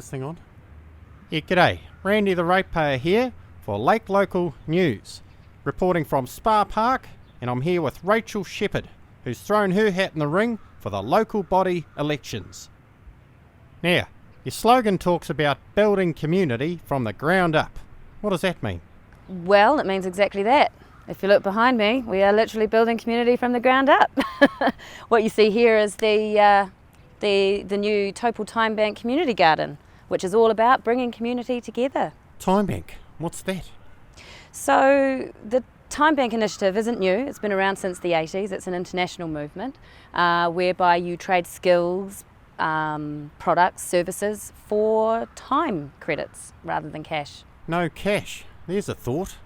this thing on? Yeah, g'day. Randy the Ratepayer here for Lake Local News. Reporting from Spa Park, and I'm here with Rachel Shepherd, who's thrown her hat in the ring for the local body elections. Now, your slogan talks about building community from the ground up. What does that mean? Well, it means exactly that. If you look behind me, we are literally building community from the ground up. What you see here is the new Topol Time Bank Community Garden, which is all about bringing community together. Time Bank, what's that? So the Time Bank initiative isn't new. It's been around since the 80s. It's an international movement whereby you trade skills, products, services for time credits rather than cash. No cash. There's a thought.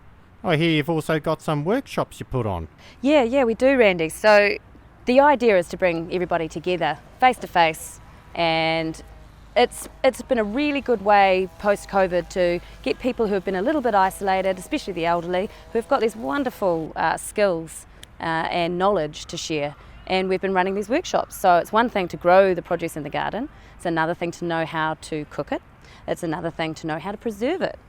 I hear you've also got some workshops you put on. Yeah, we do, Randy. So the idea is to bring everybody together face to face, and it's been a really good way post-COVID to get people who have been a little bit isolated, especially the elderly, who've got these wonderful skills and knowledge to share. And we've been running these workshops. So it's one thing to grow the produce in the garden. It's another thing to know how to cook it. It's another thing to know how to preserve it.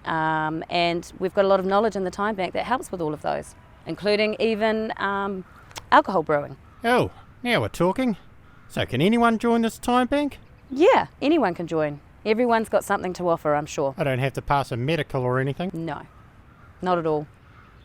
And we've got a lot of knowledge in the Time Bank that helps with all of those, including even alcohol brewing. Oh, now we're talking. So can anyone join this Time Bank? Yeah, anyone can join. Everyone's got something to offer, I'm sure. I don't have to pass a medical or anything? No, not at all.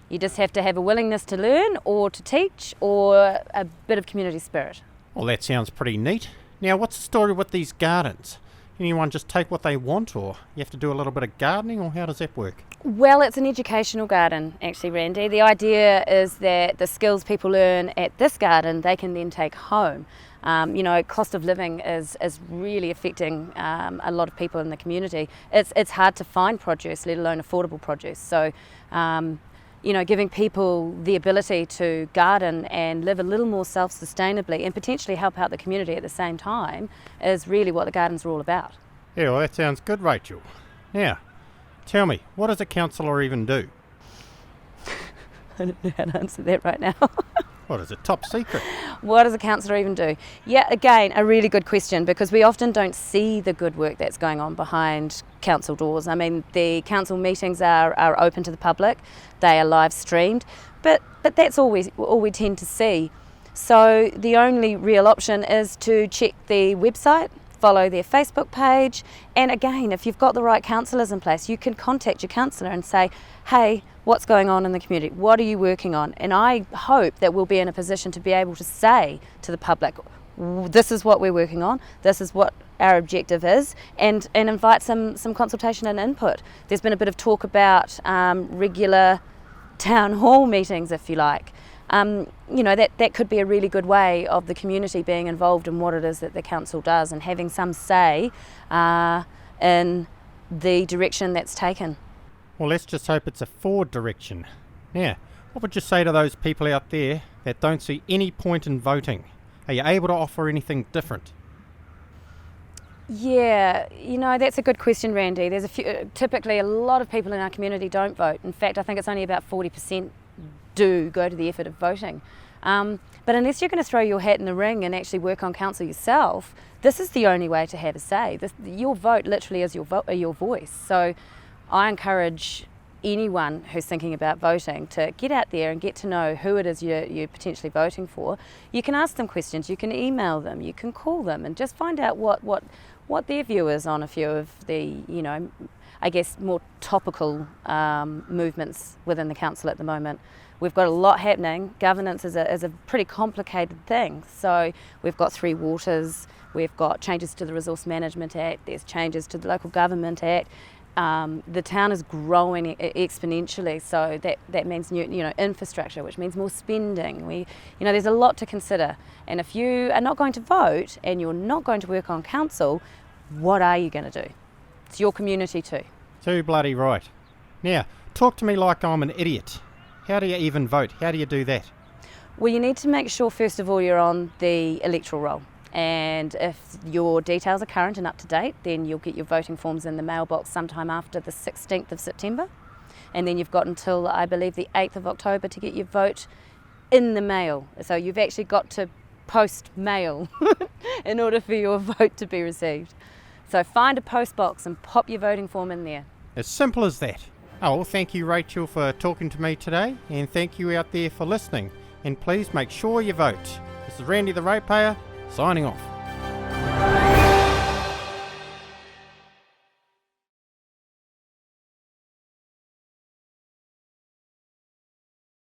You just have to have a willingness to learn or to teach or a bit of community spirit. Well, that sounds pretty neat. Now, what's the story with these gardens? Anyone just take what they want, or you have to do a little bit of gardening, or how does that work? Well, it's an educational garden, actually, Randy. The idea is that the skills people learn at this garden, they can then take home. Cost of living is really affecting a lot of people in the community. It's hard to find produce, let alone affordable produce. So, giving people the ability to garden and live a little more self-sustainably and potentially help out the community at the same time is really what the gardens are all about. Yeah, well, that sounds good, Rachel. Now, tell me, what does a councillor even do? I don't know how to answer that right now. What is it, top secret? What does a councillor even do? Yeah, again, a really good question, because we often don't see the good work that's going on behind council doors. I mean, the council meetings are open to the public, they are live streamed, but that's all we tend to see. So the only real option is to check the website, follow their Facebook page, and again, if you've got the right councillors in place, you can contact your councillor and say, hey, what's going on in the community? What are you working on? And I hope that we'll be in a position to be able to say to the public, this is what we're working on, this is what our objective is, and invite some consultation and input. There's been a bit of talk about regular town hall meetings, if you like. That could be a really good way of the community being involved in what it is that the council does and having some say in the direction that's taken. Well, let's just hope it's a forward direction. Now, what would you say to those people out there that don't see any point in voting? Are you able to offer anything different? Yeah, that's a good question, Randy. There's typically a lot of people in our community don't vote. In fact, I think it's only about 40% do go to the effort of voting. But unless you're going to throw your hat in the ring and actually work on council yourself, this is the only way to have a say. Your vote literally is your voice. So I encourage anyone who's thinking about voting to get out there and get to know who it is you're potentially voting for. You can ask them questions, you can email them, you can call them, and just find out what their view is on a few of the, I guess, more topical movements within the council at the moment. We've got a lot happening. Governance is a pretty complicated thing. So we've got 3 waters, we've got changes to the Resource Management Act, there's changes to the Local Government Act. The town is growing exponentially, so that means new, infrastructure, which means more spending. There's a lot to consider. And if you are not going to vote and you're not going to work on council, what are you going to do? It's your community too. Too bloody right. Now, talk to me like I'm an idiot. How do you even vote? How do you do that? Well, you need to make sure, first of all, you're on the electoral roll. And if your details are current and up to date, then you'll get your voting forms in the mailbox sometime after the 16th of September. And then you've got until, I believe, the 8th of October to get your vote in the mail. So you've actually got to post mail in order for your vote to be received. So find a post box and pop your voting form in there. As simple as that. Oh, well, thank you, Rachel, for talking to me today, and thank you out there for listening. And please make sure you vote. This is Randy the Ratepayer, signing off.